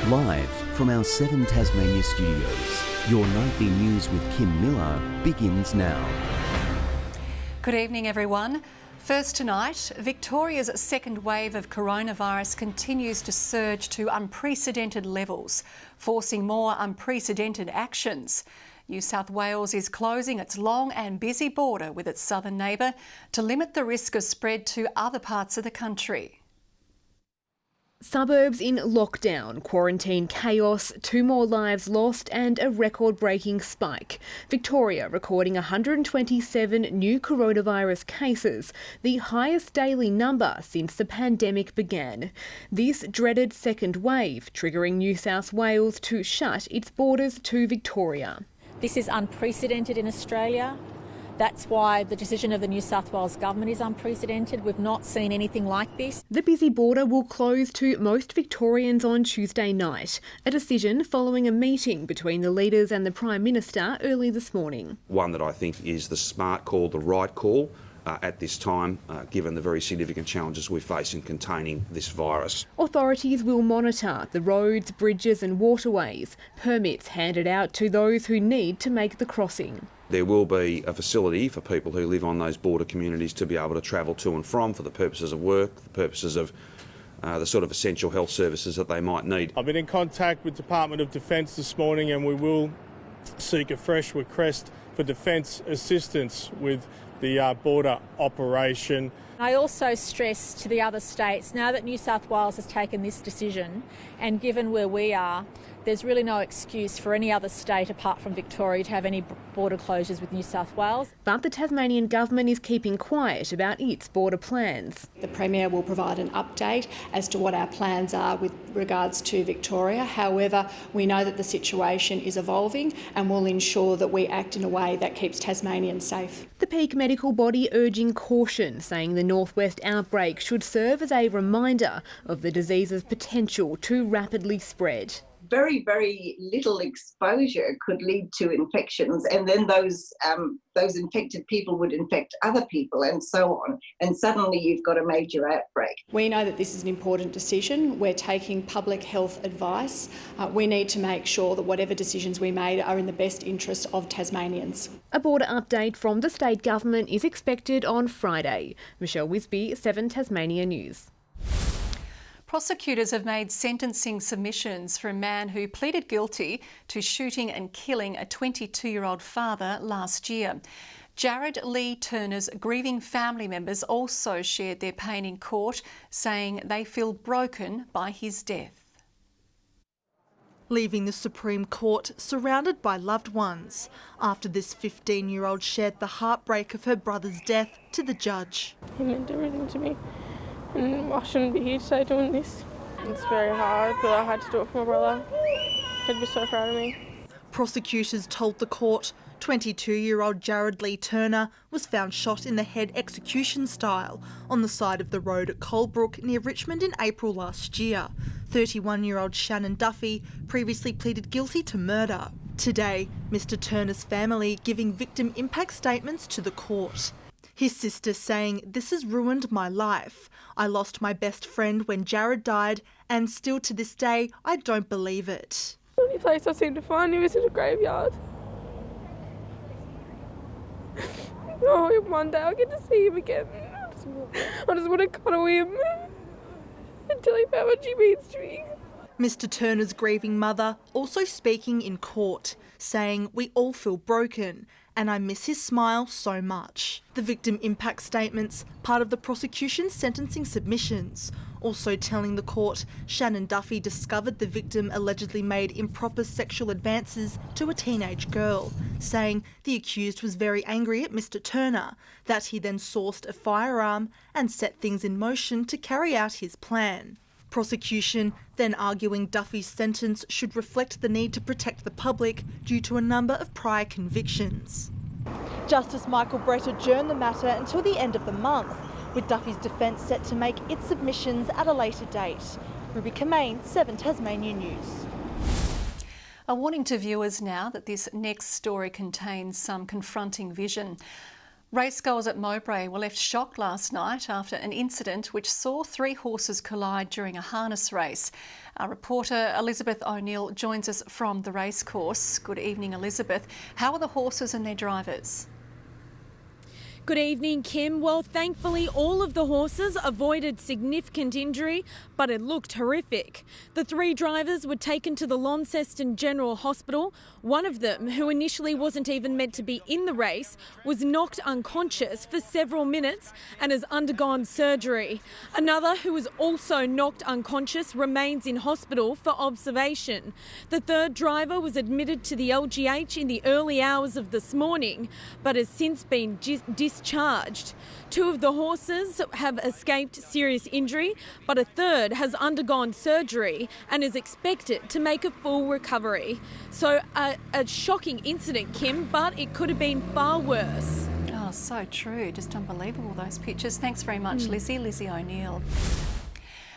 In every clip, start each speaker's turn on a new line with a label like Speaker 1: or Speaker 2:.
Speaker 1: Live from our 7 Tasmania studios, your nightly news with Kim Miller begins now.
Speaker 2: Good evening, everyone. First tonight, Victoria's second wave of coronavirus continues to surge to unprecedented levels, forcing more unprecedented actions. New South Wales is closing its long and busy border with its southern neighbour to limit the risk of spread to other parts of the country.
Speaker 3: Suburbs in lockdown, quarantine chaos, 2 more lives lost and a record-breaking spike. Victoria recording 127 new coronavirus cases, the highest daily number since the pandemic began. This dreaded second wave triggering New South Wales to shut its borders to Victoria.
Speaker 4: This is unprecedented in Australia. That's why the decision of the New South Wales Government is unprecedented. We've not seen anything like this.
Speaker 3: The busy border will close to most Victorians on Tuesday night, a decision following a meeting between the leaders and the Prime Minister early this morning.
Speaker 5: One that I think is the smart call, the right call at this time, given the very significant challenges we face in containing this virus.
Speaker 3: Authorities will monitor the roads, bridges and waterways, permits handed out to those who need to make the crossing.
Speaker 5: There will be a facility for people who live on those border communities to be able to travel to and from for the purposes of work, the purposes of the sort of essential health services that they might need.
Speaker 6: I've been in contact with Department of Defence this morning and we will seek a fresh request for defence assistance with the border operation.
Speaker 4: I also stress to the other states, now that New South Wales has taken this decision and given where we are, there's really no excuse for any other state apart from Victoria to have any border closures with New South Wales.
Speaker 3: But the Tasmanian government is keeping quiet about its border plans.
Speaker 7: The Premier will provide an update as to what our plans are with regards to Victoria. However, we know that the situation is evolving and will ensure that we act in a way that keeps Tasmanians safe.
Speaker 3: The peak medical body urging caution, saying the northwest outbreak should serve as a reminder of the disease's potential to rapidly spread.
Speaker 8: Very, very little exposure could lead to infections, and then those infected people would infect other people and so on, and suddenly you've got a major outbreak.
Speaker 7: We know that this is an important decision. We're taking public health advice. We need to make sure that whatever decisions we made are in the best interest of Tasmanians.
Speaker 3: A border update from the state government is expected on Friday. Michelle Wisby, 7 Tasmania News.
Speaker 2: Prosecutors have made sentencing submissions for a man who pleaded guilty to shooting and killing a 22-year-old father last year. Jarrod Lee Turner's grieving family members also shared their pain in court, saying they feel broken by his death.
Speaker 9: Leaving the Supreme Court surrounded by loved ones after this 15-year-old shared the heartbreak of her brother's death to the judge.
Speaker 10: He meant everything to me. And I shouldn't be here today doing this. It's very hard, but I had to do it for my brother. He'd be so proud of me.
Speaker 9: Prosecutors told the court 22-year-old Jarrod Lee Turner was found shot in the head execution style on the side of the road at Colebrook near Richmond in April last year. 31-year-old Shannon Duffy previously pleaded guilty to murder. Today, Mr Turner's family giving victim impact statements to the court. His sister saying, "This has ruined my life. I lost my best friend when Jarrod died, and still to this day, I don't believe it."
Speaker 10: The only place I seem to find him is in a graveyard. Oh, one day I'll get to see him again. I just want to cuddle him and tell him how much he means to me.
Speaker 9: Mr Turner's grieving mother also speaking in court, saying, "We all feel broken, and I miss his smile so much." The victim impact statements, part of the prosecution's sentencing submissions, also telling the court Shannon Duffy discovered the victim allegedly made improper sexual advances to a teenage girl, saying the accused was very angry at Mr Turner, that he then sourced a firearm and set things in motion to carry out his plan. Prosecution then arguing Duffy's sentence should reflect the need to protect the public due to a number of prior convictions. Justice Michael Brett adjourned the matter until the end of the month, with Duffy's defence set to make its submissions at a later date. Ruby Kamain, 7 Tasmania News.
Speaker 2: A warning to viewers now that this next story contains some confronting vision. Racegoers at Mowbray were left shocked last night after an incident which saw 3 horses collide during a harness race. Our reporter Elizabeth O'Neill joins us from the racecourse. Good evening, Elizabeth. How are the horses and their drivers?
Speaker 11: Good evening, Kim. Well, thankfully, all of the horses avoided significant injury, but it looked horrific. The 3 drivers were taken to the Launceston General Hospital. One of them, who initially wasn't even meant to be in the race, was knocked unconscious for several minutes and has undergone surgery. Another, who was also knocked unconscious, remains in hospital for observation. The 3rd driver was admitted to the LGH in the early hours of this morning, but has since been discharged. 2 of the horses have escaped serious injury, but a 3rd has undergone surgery and is expected to make a full recovery. So a shocking incident, Kim, but it could have been far worse.
Speaker 2: Oh, so true. Just unbelievable, those pictures. Thanks very much, Lizzie O'Neill.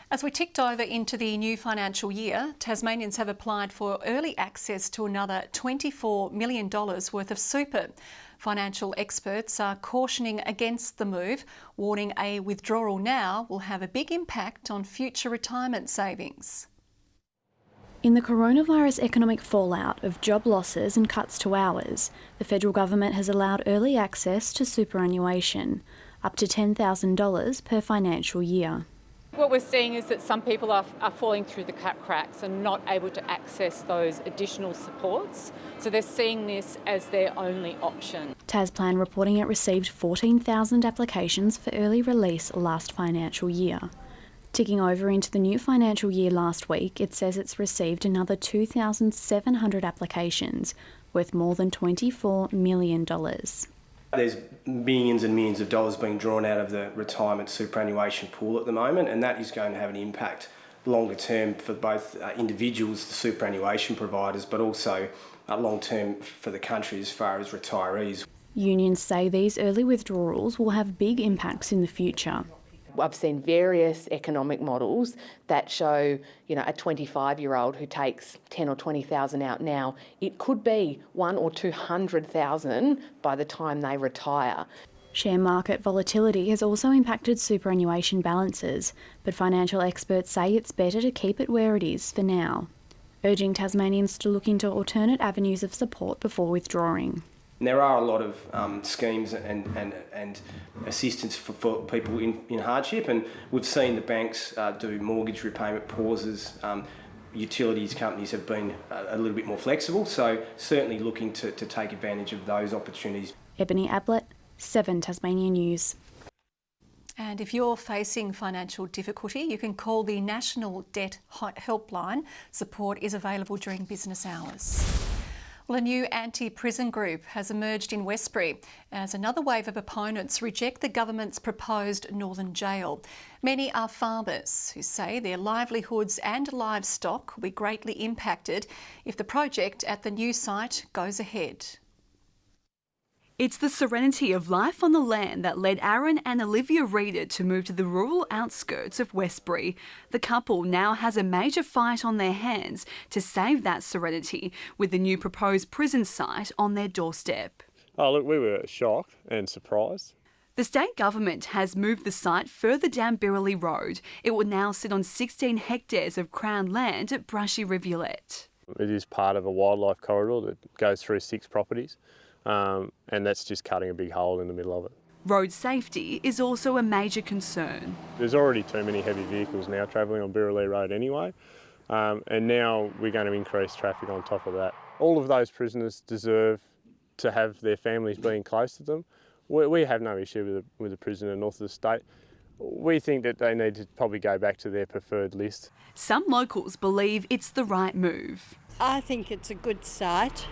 Speaker 2: As we ticked over into the new financial year, Tasmanians have applied for early access to another $24 million worth of super. Financial experts are cautioning against the move, warning a withdrawal now will have a big impact on future retirement savings.
Speaker 12: In the coronavirus economic fallout of job losses and cuts to hours, the federal government has allowed early access to superannuation, up to $10,000 per financial year.
Speaker 13: What we're seeing is that some people are falling through the cracks and not able to access those additional supports. So they're seeing this as their only option.
Speaker 12: Tasplan reporting it received 14,000 applications for early release last financial year. Ticking over into the new financial year last week, it says it's received another 2,700 applications, worth more than $24 million.
Speaker 14: There's millions and millions of dollars being drawn out of the retirement superannuation pool at the moment, and that is going to have an impact longer term for both individuals, the superannuation providers, but also long term for the country as far as retirees.
Speaker 12: Unions say these early withdrawals will have big impacts in the future.
Speaker 15: I've seen various economic models that show, a 25-year-old who takes 10 or 20,000 out now, it could be 100,000 or 200,000 by the time they retire.
Speaker 12: Share market volatility has also impacted superannuation balances, but financial experts say it's better to keep it where it is for now, urging Tasmanians to look into alternate avenues of support before withdrawing.
Speaker 14: And there are a lot of schemes and assistance for people in hardship, and we've seen the banks do mortgage repayment pauses. Utilities companies have been a little bit more flexible, so certainly looking to take advantage of those opportunities.
Speaker 12: Ebony Ablett, 7 Tasmania News.
Speaker 2: And if you're facing financial difficulty, you can call the National Debt Helpline. Support is available during business hours. Well, a new anti-prison group has emerged in Westbury as another wave of opponents reject the government's proposed northern jail. Many are farmers who say their livelihoods and livestock will be greatly impacted if the project at the new site goes ahead.
Speaker 16: It's the serenity of life on the land that led Aaron and Olivia Reeder to move to the rural outskirts of Westbury. The couple now has a major fight on their hands to save that serenity with the new proposed prison site on their doorstep.
Speaker 17: Oh, look, we were shocked and surprised.
Speaker 16: The state government has moved the site further down Birrelly Road. It will now sit on 16 hectares of Crown land at Brushy Rivulet.
Speaker 17: It is part of a wildlife corridor that goes through 6 properties. And that's just cutting a big hole in the middle of it.
Speaker 16: Road safety is also a major concern.
Speaker 17: There's already too many heavy vehicles now travelling on Birrelly Road anyway, and now we're going to increase traffic on top of that. All of those prisoners deserve to have their families being close to them. We have no issue with a prisoner north of the state. We think that they need to probably go back to their preferred list.
Speaker 16: Some locals believe it's the right move.
Speaker 18: I think it's a good site.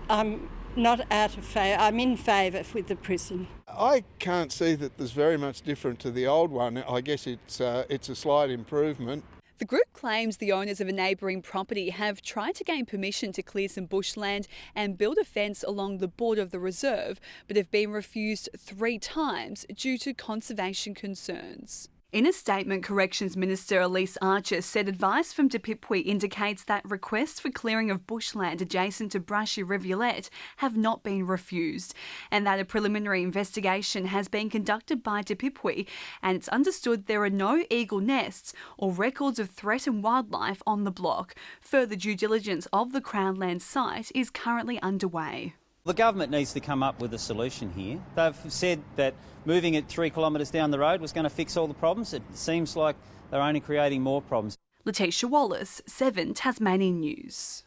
Speaker 18: I'm not out of favour. I'm in favour with the prison.
Speaker 19: I can't see that there's very much different to the old one. I guess it's a slight improvement.
Speaker 20: The group claims the owners of a neighbouring property have tried to gain permission to clear some bushland and build a fence along the border of the reserve, but have been refused 3 times due to conservation concerns.
Speaker 16: In a statement, Corrections Minister Elise Archer said advice from Dipipui indicates that requests for clearing of bushland adjacent to brushy rivulet have not been refused, and that a preliminary investigation has been conducted by Dipipui, and it's understood there are no eagle nests or records of threatened wildlife on the block. Further due diligence of the Crownland site is currently underway.
Speaker 21: The government needs to come up with a solution here. They've said that moving it 3 kilometres down the road was going to fix all the problems. It seems like they're only creating more problems.
Speaker 16: LAKEISHA Wallace, 7 Tasmanian News.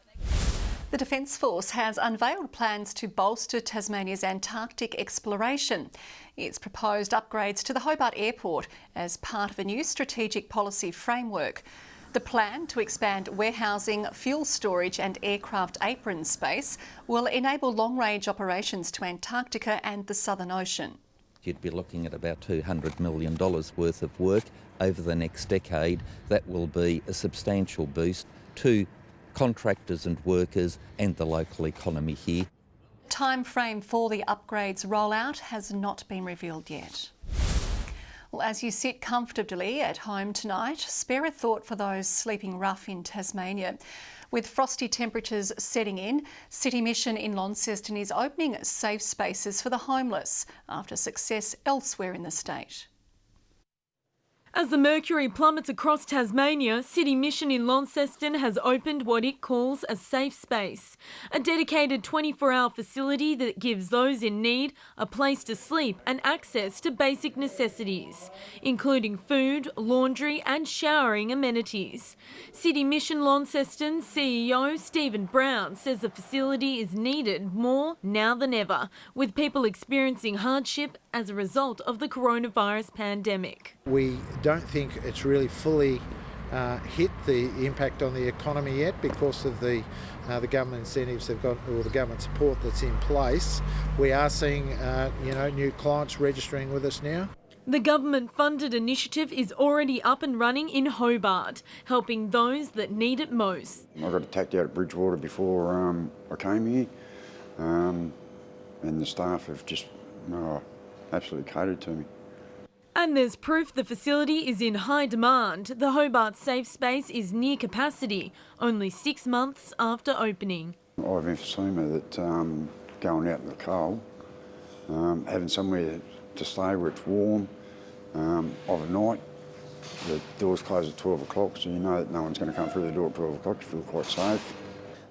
Speaker 2: The Defence Force has unveiled plans to bolster Tasmania's Antarctic exploration. It's proposed upgrades to the Hobart Airport as part of a new strategic policy framework. The plan to expand warehousing, fuel storage and aircraft apron space will enable long-range operations to Antarctica and the Southern Ocean.
Speaker 22: You'd be looking at about $200 million worth of work over the next decade. That will be a substantial boost to contractors and workers and the local economy here.
Speaker 2: Time frame for the upgrades rollout has not been revealed yet. Well, as you sit comfortably at home tonight, spare a thought for those sleeping rough in Tasmania. With frosty temperatures setting in, City Mission in Launceston is opening safe spaces for the homeless after success elsewhere in the state.
Speaker 11: As the mercury plummets across Tasmania, City Mission in Launceston has opened what it calls a safe space, a dedicated 24-hour facility that gives those in need a place to sleep and access to basic necessities, including food, laundry and showering amenities. City Mission Launceston CEO Stephen Brown says the facility is needed more now than ever, with people experiencing hardship as a result of the coronavirus pandemic.
Speaker 23: We don't think it's really fully hit the impact on the economy yet because of the government incentives they've got, or the government support that's in place. We are seeing new clients registering with us now.
Speaker 11: The government-funded initiative is already up and running in Hobart, helping those that need it most.
Speaker 24: I got attacked out at Bridgewater before I came here, and the staff have just absolutely catered to me.
Speaker 11: And there's proof the facility is in high demand. The Hobart Safe Space is near capacity, only 6 months after opening.
Speaker 24: I have emphysema that going out in the cold, having somewhere to stay where it's warm, overnight, the doors close at 12 o'clock, so you know that no one's going to come through the door at 12 o'clock, you feel quite safe.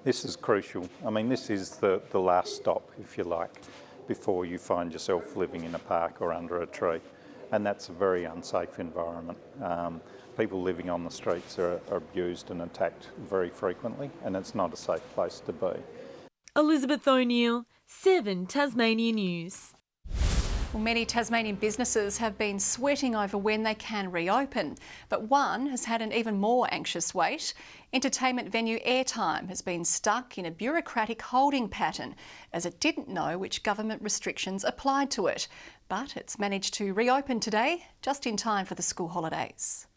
Speaker 25: This is crucial. I mean, this is the last stop, if you like, before you find yourself living in a park or under a tree. And that's a very unsafe environment. People living on the streets are abused and attacked very frequently, and it's not a safe place to be.
Speaker 11: Elizabeth O'Neill, 7 Tasmania News.
Speaker 2: Well, many Tasmanian businesses have been sweating over when they can reopen, but one has had an even more anxious wait. Entertainment venue Airtime has been stuck in a bureaucratic holding pattern as it didn't know which government restrictions applied to it. But it's managed to reopen today, just in time for the school holidays.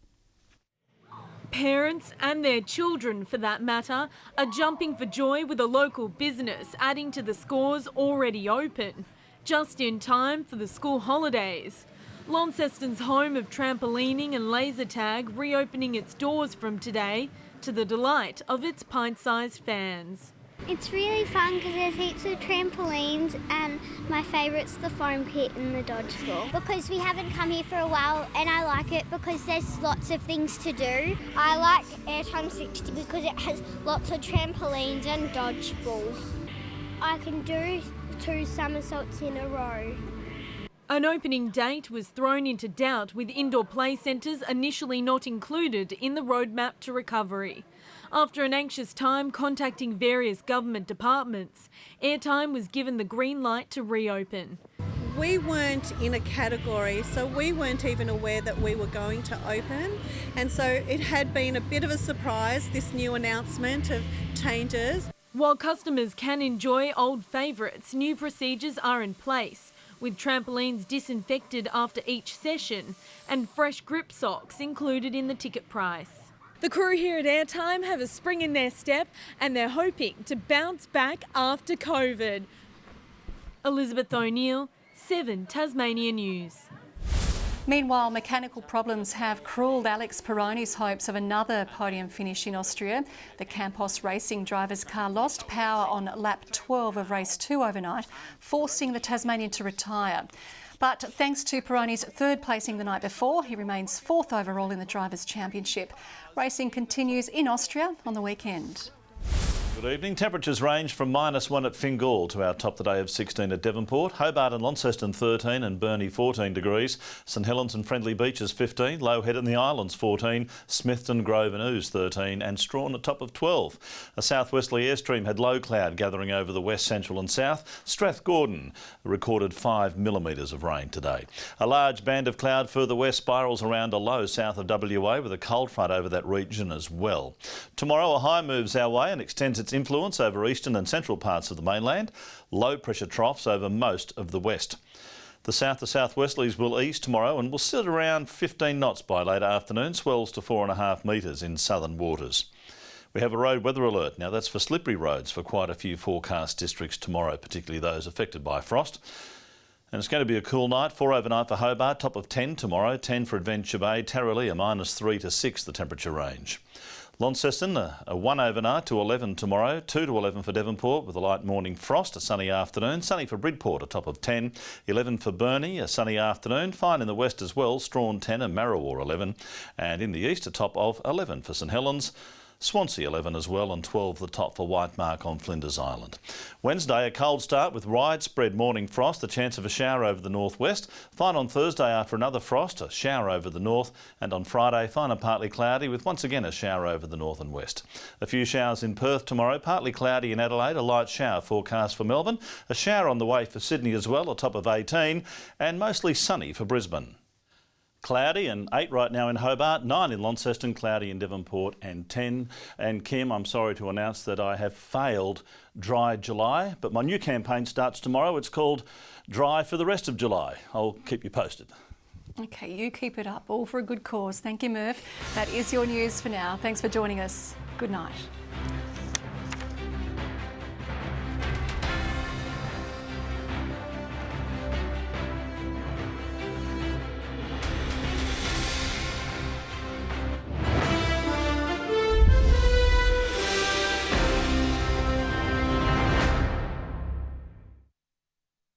Speaker 11: Parents and their children, for that matter, are jumping for joy with a local business adding to the scores already open, just in time for the school holidays. Launceston's home of trampolining and laser tag reopening its doors from today to the delight of its pint-sized fans.
Speaker 26: It's really fun because there's heaps of trampolines and my favourite's the foam pit and the dodgeball. Because we haven't come here for a while and I like it because there's lots of things to do. I like Airtime 60 because it has lots of trampolines and dodgeball. I can do 2 somersaults in a row.
Speaker 11: An opening date was thrown into doubt with indoor play centres initially not included in the roadmap to recovery. After an anxious time contacting various government departments, Airtime was given the green light to reopen.
Speaker 27: We weren't in a category, so we weren't even aware that we were going to open. And so it had been a bit of a surprise, this new announcement of changes.
Speaker 11: While customers can enjoy old favourites, new procedures are in place, with trampolines disinfected after each session and fresh grip socks included in the ticket price. The crew here at Airtime have a spring in their step and they're hoping to bounce back after COVID. Elizabeth O'Neill, 7 Tasmania News.
Speaker 2: Meanwhile, mechanical problems have cruelled Alex Peroni's hopes of another podium finish in Austria. The Campos Racing driver's car lost power on lap 12 of race 2 overnight, forcing the Tasmanian to retire. But thanks to Peroni's third placing the night before, he remains fourth overall in the Drivers' Championship. Racing continues in Austria on the weekend.
Speaker 1: Good evening. Temperatures range from -1 at Fingal to our top today of 16 at Devonport. Hobart and Launceston 13 and Burnie 14 degrees. St Helens and Friendly Beaches 15. Low Head and the Islands 14. Smithton, Grove and Ouse 13 and Strawn at top of 12. A southwesterly airstream had low cloud gathering over the west, central and south. Strathgordon recorded 5 millimetres of rain today. A large band of cloud further west spirals around a low south of WA with a cold front over that region as well. Tomorrow a high moves our way and extends its influence over eastern and central parts of the mainland. Low pressure troughs over most of the west. The south to southwesterlies will ease tomorrow and will sit around 15 knots by late afternoon, swells to 4.5 metres in southern waters. We have a road weather alert. Now that's for slippery roads for quite a few forecast districts tomorrow, particularly those affected by frost. And it's going to be a cool night. 4 overnight for Hobart, top of 10 tomorrow, 10 for Adventure Bay, Tarraleah -3 to 6 the temperature range. Launceston, a 1 overnight to 11 tomorrow, 2 to 11 for Devonport with a light morning frost, a sunny afternoon. Sunny for Bridport, a top of 10. 11 for Burnie, a sunny afternoon. Fine in the west as well, Strawn 10 and Marrawar 11. And in the east, a top of 11 for St Helens. Swansea 11 as well and 12 the top for Whitemark on Flinders Island. Wednesday a cold start with widespread morning frost, the chance of a shower over the northwest. Fine on Thursday after another frost, a shower over the north, and on Friday fine and partly cloudy with once again a shower over the north and west. A few showers in Perth tomorrow, partly cloudy in Adelaide, a light shower forecast for Melbourne, a shower on the way for Sydney as well, a top of 18, and mostly sunny for Brisbane. Cloudy and 8 right now in Hobart, 9 in Launceston, cloudy in Devonport and 10. And Kim, I'm sorry to announce that I have failed Dry July, but my new campaign starts tomorrow. It's called Dry for the Rest of July. I'll keep you posted.
Speaker 2: Okay, you keep it up, all for a good cause. Thank you, Murph. That is your news for now. Thanks for joining us. Good night.